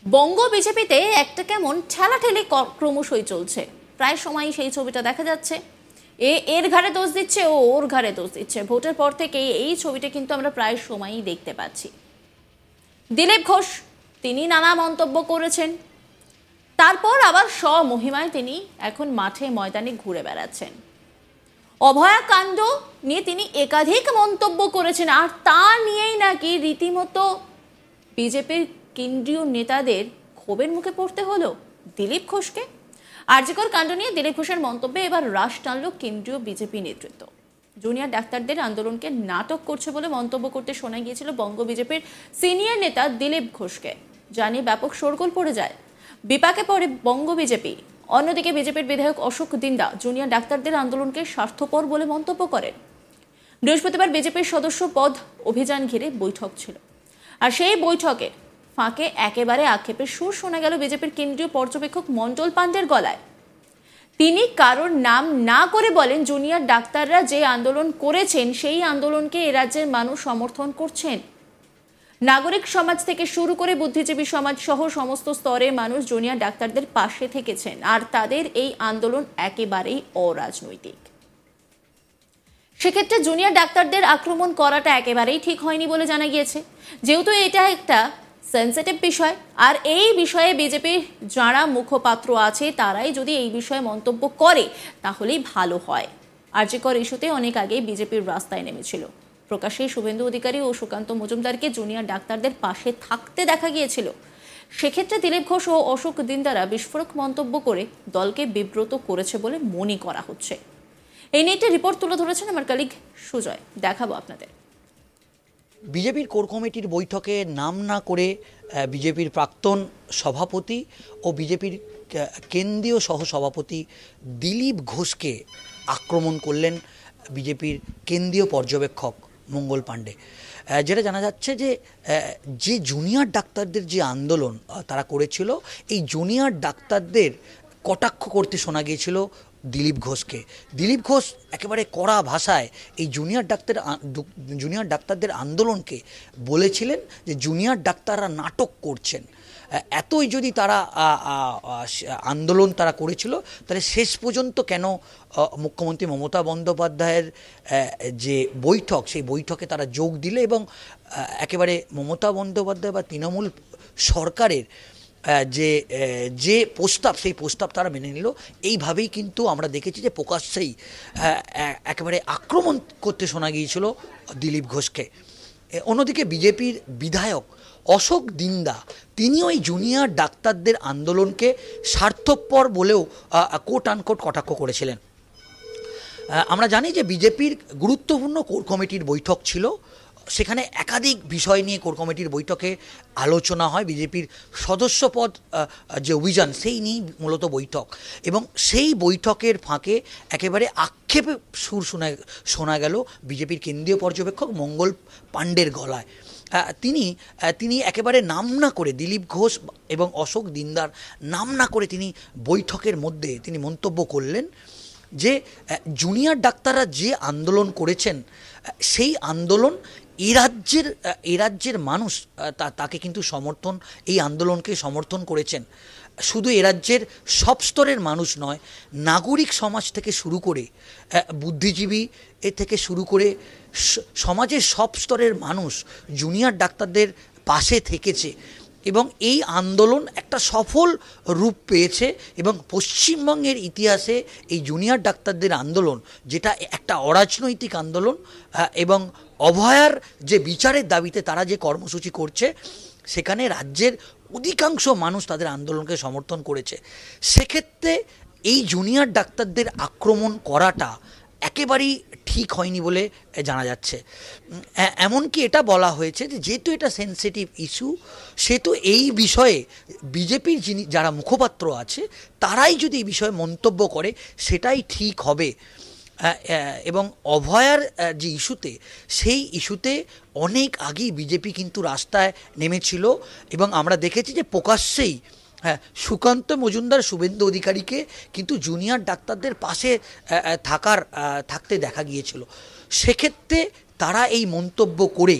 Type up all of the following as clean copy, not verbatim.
বঙ্গ বিজেপিতে একটা কেমন ঠেলাঠেলি ক্রমশই চলছে। প্রায় সময়ই সেই ছবিটা দেখা যাচ্ছে। এর ঘাড়ে দোষ দিচ্ছে, ও ওর ঘাড়ে দোষ দিচ্ছে। ভোটের পর থেকে এই ছবিটা কিন্তু আমরা প্রায় সময়ই দেখতে পাচ্ছি। দিলীপ ঘোষ তিনি নানা মন্তব্য করেছেন, তারপর আবার স্বমহিমায় তিনি এখন মাঠে ময়দানে ঘুরে বেড়াচ্ছেন। অভয়া কাণ্ড নিয়ে তিনি একাধিক মন্তব্য করেছেন, আর তা নিয়েই নাকি রীতিমতো বিজেপির কেন্দ্রীয় নেতাদের ক্ষোভের মুখে পড়তে হলো দিলীপ ঘোষকে। আরজিকর কাণ্ড নিয়ে দিলীপ ঘোষের মন্তব্যে এবার রাশ টানল কেন্দ্রীয় বিজেপি নেতৃত্ব। জুনিয়র ডাক্তারদের আন্দোলনকে নাটক করছে বলে মন্তব্য করতে শোনা গিয়েছিল বঙ্গ বিজেপির সিনিয়র নেতা দিলীপ ঘোষকে, যা নিয়ে ব্যাপক শোরগোল পড়ে যায়, বিপাকে পড়ে বঙ্গ বিজেপি। অন্যদিকে বিজেপির বিধায়ক অশোক দিন্দা জুনিয়র ডাক্তারদের আন্দোলনকে স্বার্থপর বলে মন্তব্য করেন। বৃহস্পতিবার বিজেপির সদস্য পদ অভিযান ঘিরে বৈঠক ছিল, আর সেই বৈঠকের ফাঁকে একেবারে আক্ষেপের সুর শোনা গেল বিজেপির কেন্দ্রীয় পর্যবেক্ষক মণ্ডল পাণ্ডের গলায়। তিনি কারোর নাম না করে বলেন, জুনিয়র ডাক্তাররা যে আন্দোলন করেছেন সেই আন্দোলনকে এ রাজ্যের মানুষ সমর্থন করছেন। নাগরিক সমাজ থেকে শুরু করে বুদ্ধিজীবী সমাজ সহ সমস্ত স্তরে মানুষ জুনিয়র ডাক্তারদের পাশে থেকেছেন, আর তাদের এই আন্দোলন একেবারেই অরাজনৈতিক। সেক্ষেত্রে জুনিয়র ডাক্তারদের আক্রমণ করাটা একেবারেই ঠিক হয়নি বলে জানা গিয়েছে, যেহেতু এটা একটা সেন্সিটিভ বিষয়। আর এই বিষয়ে বিজেপির যারা মুখপাত্র আছে তারাই যদি এই বিষয়ে মন্তব্য করে তাহলেই ভালো হয়। আরজিকর ইস্যুতে অনেক আগেই বিজেপির রাস্তায় নেমেছিল। প্রকাশ্যে শুভেন্দু অধিকারী ও সুকান্ত মজুমদারকে জুনিয়র ডাক্তারদের পাশে থাকতে দেখা গিয়েছিল। সেক্ষেত্রে দিলীপ ঘোষ ও অশোক দিন্দারা বিস্ফোরক মন্তব্য করে দলকে বিব্রত করেছে বলে মনে করা হচ্ছে। এই নিয়ে একটি রিপোর্ট তুলে ধরেছেন আমার কলিগ সুজয়, দেখাবো আপনাদের। বিজেপির কোর কমিটির বৈঠকে নাম না করে বিজেপির প্রাক্তন সভাপতি ও বিজেপির কেন্দ্রীয় সহসভাপতি দিলীপ ঘোষকে আক্রমণ করলেন বিজেপির কেন্দ্রীয় পর্যবেক্ষক মঙ্গল পাণ্ডে। যেটা জানা যাচ্ছে যে জুনিয়র ডাক্তারদের যে আন্দোলন তারা করেছিল, এই জুনিয়র ডাক্তারদের কটাক্ষ করতে শোনা গিয়েছিল দিলীপ ঘোষকে। দিলীপ ঘোষ একেবারে কড়া ভাষায় এই জুনিয়র ডাক্তারদের আন্দোলনকে বলেছিলেন যে জুনিয়র ডাক্তাররা নাটক করছেন। এতই যদি তারা আন্দোলন তারা করেছিল, তাহলে শেষ পর্যন্ত কেন মুখ্যমন্ত্রী মমতা বন্দ্যোপাধ্যায়ের যে বৈঠক, সেই বৈঠকে তারা যোগ দিলে এবং একেবারে মমতা বন্দ্যোপাধ্যায় বা তৃণমূল সরকারের যে প্রস্তাব, সেই প্রস্তাব তারা মেনে নিল। এইভাবেই কিন্তু আমরা দেখেছি যে প্রকাশ্যেই একেবারে আক্রমণ করতে শোনা গিয়েছিল দিলীপ ঘোষকে। অন্যদিকে বিজেপির বিধায়ক অশোক দিন্দা তিনিও এই জুনিয়র ডাক্তারদের আন্দোলনকে স্বার্থপর বলেও কোট আনকোট কটাক্ষ করেছিলেন। আমরা জানি যে বিজেপির গুরুত্বপূর্ণ কোর কমিটির বৈঠক ছিল, সেখানে একাধিক বিষয় নিয়ে কোর কমিটির বৈঠকে আলোচনা হয়। বিজেপির সদস্যপদ যে অভিযান, সেই নিয়েই মূলত বৈঠক, এবং সেই বৈঠকের ফাঁকে একেবারে আক্ষেপে সুর শোনা গেল বিজেপির কেন্দ্রীয় পর্যবেক্ষক মঙ্গল পাণ্ডের গলায়। তিনি একেবারে নাম না করে দিলীপ ঘোষ এবং অশোক দিন্দার নাম না করে তিনি বৈঠকের মধ্যে তিনি মন্তব্য করলেন যে জুনিয়র ডাক্তাররা যে আন্দোলন করেছেন, সেই আন্দোলন এ রাজ্যের মানুষ তাকে কিন্তু এই আন্দোলনকে সমর্থন করেছেন। শুধু এ রাজ্যের সব স্তরের মানুষ নয়, নাগরিক সমাজ থেকে শুরু করে বুদ্ধিজীবী থেকে শুরু করে সমাজের সব স্তরের মানুষ জুনিয়র ডাক্তারদের পাশে থেকেছে, এবং এই আন্দোলন একটা সফল রূপ পেয়েছে। এবং পশ্চিমবঙ্গের ইতিহাসে এই জুনিয়র ডাক্তারদের আন্দোলন, যেটা একটা অরাজনৈতিক আন্দোলন, এবং অভয়ার যে বিচারের দাবিতে তারা যে কর্মসূচি করছে, সেখানে রাজ্যের অধিকাংশ মানুষ তাদের আন্দোলনকে সমর্থন করেছে। সেক্ষেত্রে এই জুনিয়র ডাক্তারদের আক্রমণ করাটা একেবারেই ঠিক হয়নি বলে জানা যাচ্ছে। এমনকি এটা বলা হয়েছে যে যেহেতু এটা সেন্সিটিভ ইস্যু, সেহেতু এই বিষয়ে বিজেপির যারা মুখপাত্র আছে তারাই যদি এই বিষয়ে মন্তব্য করে সেটাই ঠিক হবে। এবং অভয়ার যে ইস্যুতে, সেই ইস্যুতে অনেক আগেই বিজেপি কিন্তু রাস্তায় নেমেছিল, এবং আমরা দেখেছি যে প্রকাশ্যেই সুকান্ত মজুমদার, শুভেন্দু অধিকারীকে কিন্তু জুনিয়র ডাক্তারদের পাশে থাকতে দেখা গিয়েছিল। সেক্ষেত্রে তারা এই মন্তব্য করে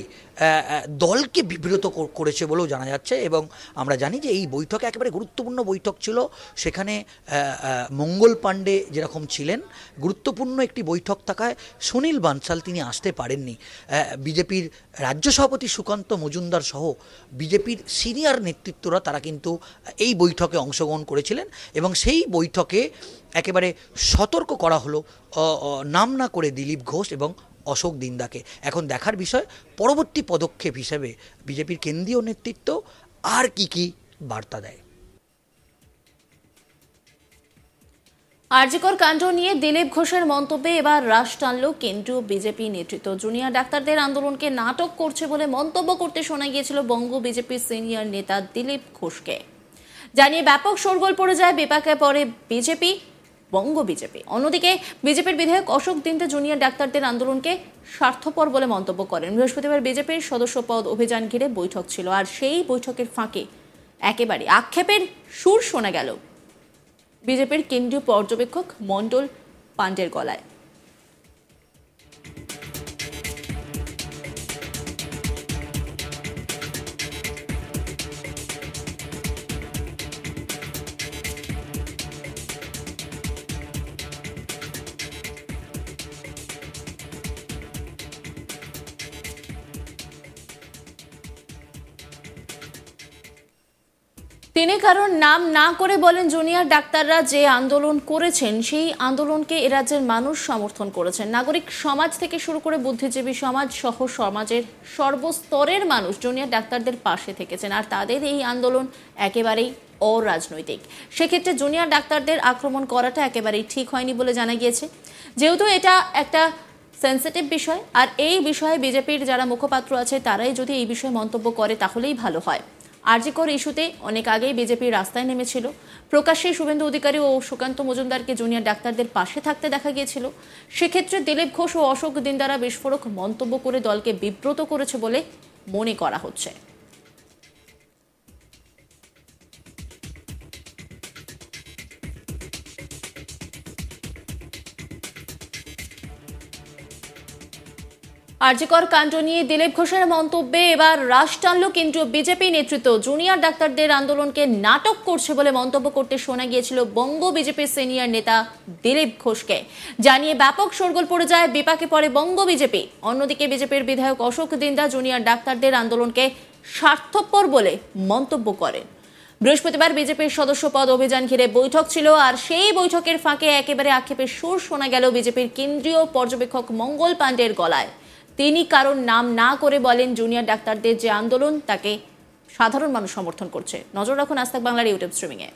দলকে বিব্রত করেছে বলেও জানা যাচ্ছে। এবং আমরা জানি যে এই বৈঠকে একেবারে গুরুত্বপূর্ণ বৈঠক ছিল, সেখানে মঙ্গল পাণ্ডে যেরকম ছিলেন, গুরুত্বপূর্ণ একটি বৈঠক থাকায় সুনীল বানসাল তিনি আসতে পারেননি। বিজেপির রাজ্য সভাপতি সুকান্ত মজুমদার সহ বিজেপির সিনিয়র নেতৃত্বরা তারা কিন্তু এই বৈঠকে অংশগ্রহণ করেছিলেন এবং সেই বৈঠকে একেবারে সতর্ক করা হলো নাম না করে দিলীপ ঘোষ এবং অশোক দিন্দাকে। এখন দেখার বিষয় পরবর্তী পদক্ষেপ হিসেবে বিজেপির কেন্দ্রীয় নেতৃত্ব আর কি বার্তা দেয়। আরজিকর কাণ্ড নিয়ে দিলীপ ঘোষের মন্তব্যে এবার রাশ টানল কেন্দ্রীয় বিজেপি নেতৃত্ব। জুনিয়র ডাক্তারদের আন্দোলনকে নাটক করছে বলে মন্তব্য করতে শোনা গিয়েছিল বঙ্গ বিজেপির সিনিয়র নেতা দিলীপ ঘোষকে। জানিয়ে ব্যাপক শোরগোল পড়ে যায়, বিপাকে পড়ে বিজেপি, বঙ্গ বিজেপি। অন্যদিকে বিজেপির বিধায়ক অশোক দিন্দা জুনিয়র ডাক্তারদের আন্দোলনকে স্বার্থপর বলে মন্তব্য করেন। বৃহস্পতিবার বিজেপির সদস্য পদ অভিযান ঘিরে বৈঠক ছিল, আর সেই বৈঠকের ফাঁকে একেবারে আক্ষেপের সুর শোনা গেল বিজেপির কেন্দ্রীয় পর্যবেক্ষক মণ্ডল পাণ্ডের গলায়। তিনি কারণ নাম না করে বলেন, জুনিয়র ডাক্তাররা যে আন্দোলন করেছেন সেই আন্দোলনকে এ রাজ্যের মানুষ সমর্থন করেছেন। নাগরিক সমাজ থেকে শুরু করে বুদ্ধিজীবী সমাজ সহ সমাজের সর্বস্তরের মানুষ জুনিয়র ডাক্তারদের পাশে থেকেছেন, আর তাদের এই আন্দোলন একেবারেই অরাজনৈতিক। সেক্ষেত্রে জুনিয়র ডাক্তারদের আক্রমণ করাটা একেবারেই ঠিক হয়নি বলে জানা গিয়েছে। যেহেতু এটা একটা সেন্সিটিভ বিষয়, আর এই বিষয়ে বিজেপির যারা মুখপাত্র আছে তারাই যদি এই বিষয়ে মন্তব্য করে তাহলেই ভালো হয়। আরজিকর ইস্যুতে অনেক আগেই বিজেপি রাস্তায় নেমেছিল। প্রকাশ্যে শুভেন্দু অধিকারী ও সুকান্ত মজুমদারকে জুনিয়র ডাক্তারদের পাশে থাকতে দেখা গিয়েছিল। সেক্ষেত্রে দিলীপ ঘোষ ও অশোক দিন্দারা বিস্ফোরক মন্তব্য করে দলকে বিব্রত করেছে বলে মনে করা হচ্ছে। আরজিকর কাণ্ড নিয়ে দিলীপ ঘোষের মন্তব্যে এবার রাশ টানল কেন্দ্রীয় বিজেপি নেতৃত্ব। জুনিয়র ডাক্তারদের আন্দোলনকে নাটক করছে বলে মন্তব্য করতে শোনা গিয়েছিল বঙ্গ বিজেপির সিনিয়র নেতা দিলীপ ঘোষকে। জানিয়ে ব্যাপক শোরগোল পড়ে যায়, বিপাকে পড়ে বঙ্গ বিজেপি। অন্যদিকে বিজেপির বিধায়ক অশোক দিন্দা জুনিয়র ডাক্তারদের আন্দোলনকে স্বার্থপর বলে মন্তব্য করেন। বৃহস্পতিবার বিজেপির সদস্য পদ অভিযান ঘিরে বৈঠক ছিল, আর সেই বৈঠকের ফাঁকে একেবারে আক্ষেপের সুর শোনা গেল বিজেপির কেন্দ্রীয় পর্যবেক্ষক মঙ্গল পাণ্ডের গলায়। তিনি কারণ নাম না করে বলেন, জুনিয়র ডাক্তারদের যে আন্দোলন তাকে সাধারণ মানুষ সমর্থন করছে। নজর রাখুন আজ তাক বাংলার ইউটিউব স্ট্রিমিংয়ে।